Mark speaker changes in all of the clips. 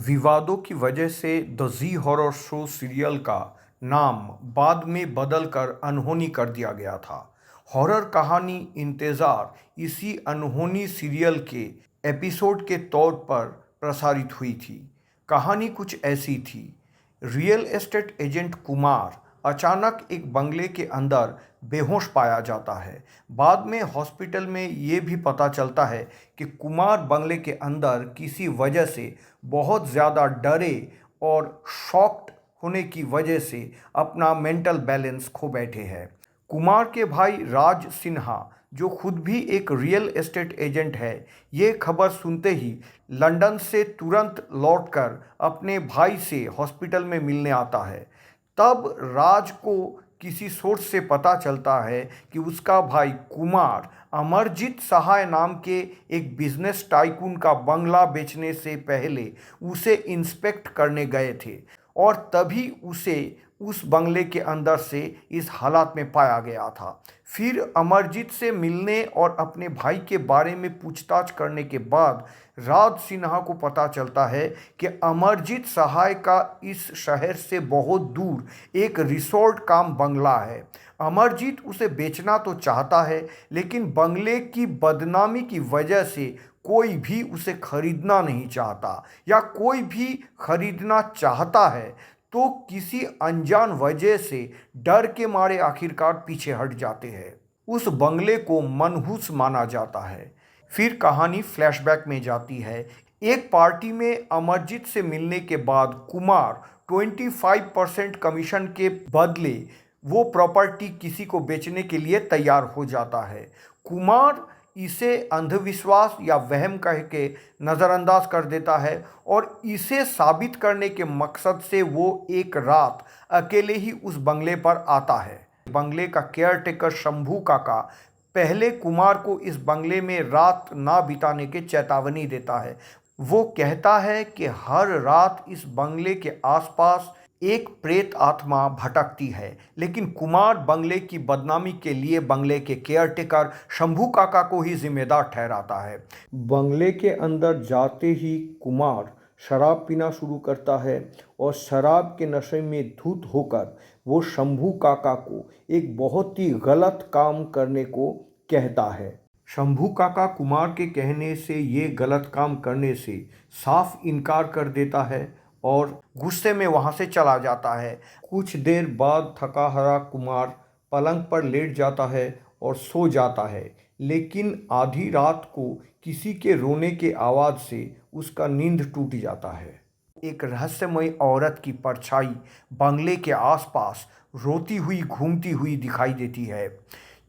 Speaker 1: विवादों की वजह से the Zee horror show serial का नाम बाद में बदलकर अनहोनी कर दिया गया था। हॉरर कहानी इंतज़ार इसी अनहोनी सीरियल के एपिसोड के तौर पर प्रसारित हुई थी। कहानी कुछ ऐसी थी। रियल एस्टेट एजेंट कुमार अचानक एक बंगले के अंदर बेहोश पाया जाता है। बाद में हॉस्पिटल में ये भी पता चलता है कि कुमार बंगले के अंदर किसी वजह से बहुत ज़्यादा डरे और शॉक्ड होने की वजह से अपना मेंटल बैलेंस खो बैठे हैं। कुमार के भाई राज सिन्हा, जो खुद भी एक रियल एस्टेट एजेंट है, ये खबर सुनते ही लंदन से तुरंत लौटकर अपने भाई से हॉस्पिटल में मिलने आता है। तब राज को किसी सोर्स से पता चलता है कि उसका भाई कुमार अमरजीत सहाय नाम के एक बिजनेस टाइकून का बंगला बेचने से पहले उसे इंस्पेक्ट करने गए थे और तभी उसे उस बंगले के अंदर से इस हालात में पाया गया था। फिर अमरजीत से मिलने और अपने भाई के बारे में पूछताछ करने के बाद राज सिन्हा को पता चलता है कि अमरजीत सहाय का इस शहर से बहुत दूर एक रिसोर्ट काम बंगला है। अमरजीत उसे बेचना तो चाहता है, लेकिन बंगले की बदनामी की वजह से कोई भी उसे खरीदना नहीं चाहता, या कोई भी खरीदना चाहता है तो किसी अनजान वजह से डर के मारे आखिरकार पीछे हट जाते हैं। उस बंगले को मनहूस माना जाता है। फिर कहानी फ्लैशबैक में जाती है। एक पार्टी में अमरजीत से मिलने के बाद कुमार 25% कमीशन के बदले वो प्रॉपर्टी किसी को बेचने के लिए तैयार हो जाता है। कुमार इसे अंधविश्वास या वहम कह के नज़रअंदाज कर देता है और इसे साबित करने के मकसद से वो एक रात अकेले ही उस बंगले पर आता है। बंगले का केयरटेकर शंभू काका पहले कुमार को इस बंगले में रात ना बिताने की चेतावनी देता है। वो कहता है कि हर रात इस बंगले के आसपास एक प्रेत आत्मा भटकती है, लेकिन कुमार बंगले की बदनामी के लिए बंगले के केयरटेकर शंभू काका को ही जिम्मेदार ठहराता है। बंगले के अंदर जाते ही कुमार शराब पीना शुरू करता है और शराब के नशे में धुत होकर वो शंभू काका को एक बहुत ही गलत काम करने को कहता है। शंभू काका कुमार के कहने से ये गलत काम करने से साफ इनकार कर देता है और गुस्से में वहाँ से चला जाता है। कुछ देर बाद थका हारा कुमार पलंग पर लेट जाता है और सो जाता है, लेकिन आधी रात को किसी के रोने के आवाज़ से उसका नींद टूट जाता है। एक रहस्यमयी औरत की परछाई बंगले के आसपास रोती हुई घूमती हुई दिखाई देती है।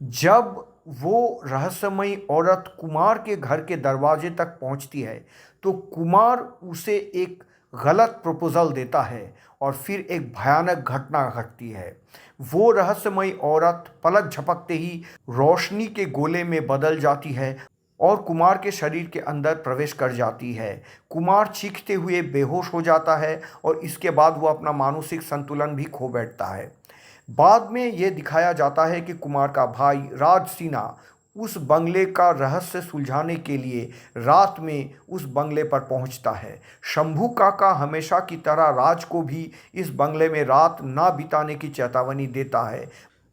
Speaker 1: जब वो रहस्यमयी औरत कुमार के घर के दरवाजे तक पहुंचती है तो कुमार उसे एक गलत प्रपोजल देता है और फिर एक भयानक घटना घटती है। वो रहस्यमयी औरत पलक झपकते ही रोशनी के गोले में बदल जाती है और कुमार के शरीर के अंदर प्रवेश कर जाती है। कुमार चीखते हुए बेहोश हो जाता है और इसके बाद वो अपना मानसिक संतुलन भी खो बैठता है। बाद में ये दिखाया जाता है कि कुमार का भाई राज सिन्हा उस बंगले का रहस्य सुलझाने के लिए रात में उस बंगले पर पहुंचता है। शंभू काका हमेशा की तरह राज को भी इस बंगले में रात ना बिताने की चेतावनी देता है।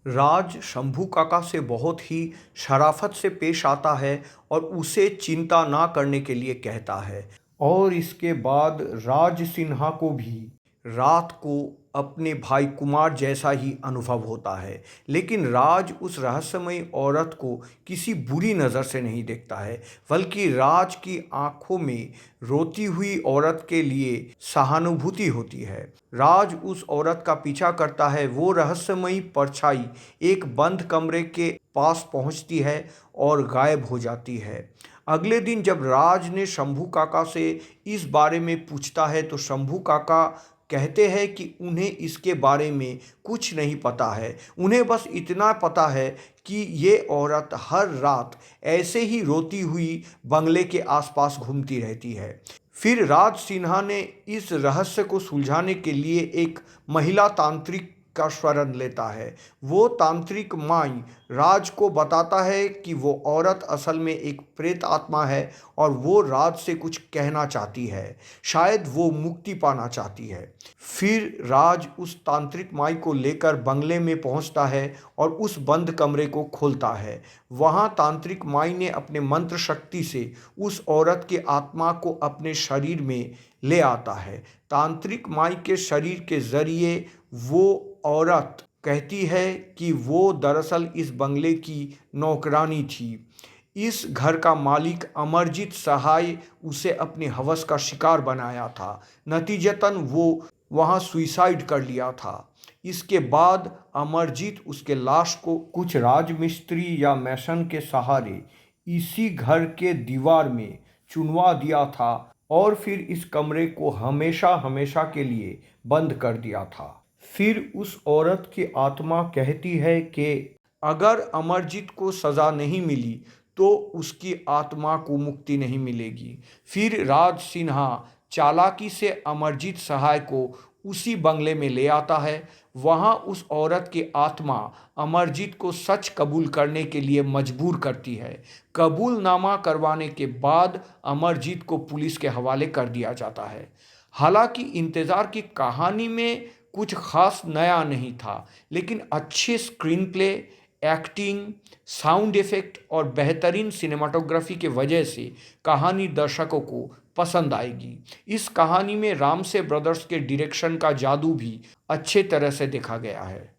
Speaker 1: राज शंभू काका से बहुत ही शराफत से पेश आता है और उसे चिंता ना करने के लिए कहता है, और इसके बाद राज सिन्हा को भी रात को अपने भाई कुमार जैसा ही अनुभव होता है। लेकिन राज उस रहस्यमयी औरत को किसी बुरी नज़र से नहीं देखता है, बल्कि राज की आंखों में रोती हुई औरत के लिए सहानुभूति होती है। राज उस औरत का पीछा करता है। वो रहस्यमयी परछाई एक बंद कमरे के पास पहुंचती है और गायब हो जाती है। अगले दिन जब राज ने शंभू काका से इस बारे में पूछता है तो शंभू काका कहते हैं कि उन्हें इसके बारे में कुछ नहीं पता है। उन्हें बस इतना पता है कि ये औरत हर रात ऐसे ही रोती हुई बंगले के आसपास घूमती रहती है। फिर राज सिन्हा ने इस रहस्य को सुलझाने के लिए एक महिला तांत्रिक का शरण लेता है। वो तांत्रिक माई राज को बताता है कि वो औरत असल में एक प्रेत आत्मा है और वो राज से कुछ कहना चाहती है, शायद वो मुक्ति पाना चाहती है। फिर राज उस तांत्रिक माई को लेकर बंगले में पहुंचता है और उस बंद कमरे को खोलता है। वहां तांत्रिक माई ने अपने मंत्र शक्ति से उस औरत के आत्मा को अपने शरीर में ले आता है। तांत्रिक माई के शरीर के जरिए वो औरत कहती है कि वो दरअसल इस बंगले की नौकरानी थी। इस घर का मालिक अमरजीत सहाय उसे अपनी हवस का शिकार बनाया था। नतीजतन वो वहाँ सुइसाइड कर लिया था। इसके बाद अमरजीत उसके लाश को कुछ राजमिस्त्री या मैसन के सहारे इसी घर के दीवार में चुनवा दिया था और फिर इस कमरे को हमेशा हमेशा के लिए बंद कर दिया था। फिर उस औरत की आत्मा कहती है कि अगर अमरजीत को सज़ा नहीं मिली तो उसकी आत्मा को मुक्ति नहीं मिलेगी। फिर राज सिन्हा चालाकी से अमरजीत सहाय को उसी बंगले में ले आता है। वहाँ उस औरत की आत्मा अमरजीत को सच कबूल करने के लिए मजबूर करती है। कबूलनामा करवाने के बाद अमरजीत को पुलिस के हवाले कर दिया जाता है। हालांकि इंतज़ार की कहानी में कुछ खास नया नहीं था, लेकिन अच्छे screen play, acting, sound effect और बेहतरीन सिनेमाटोग्राफी के वजह से कहानी दर्शकों को पसंद आएगी। इस कहानी में रामसे ब्रदर्स के डायरेक्शन का जादू भी अच्छे तरह से देखा गया है।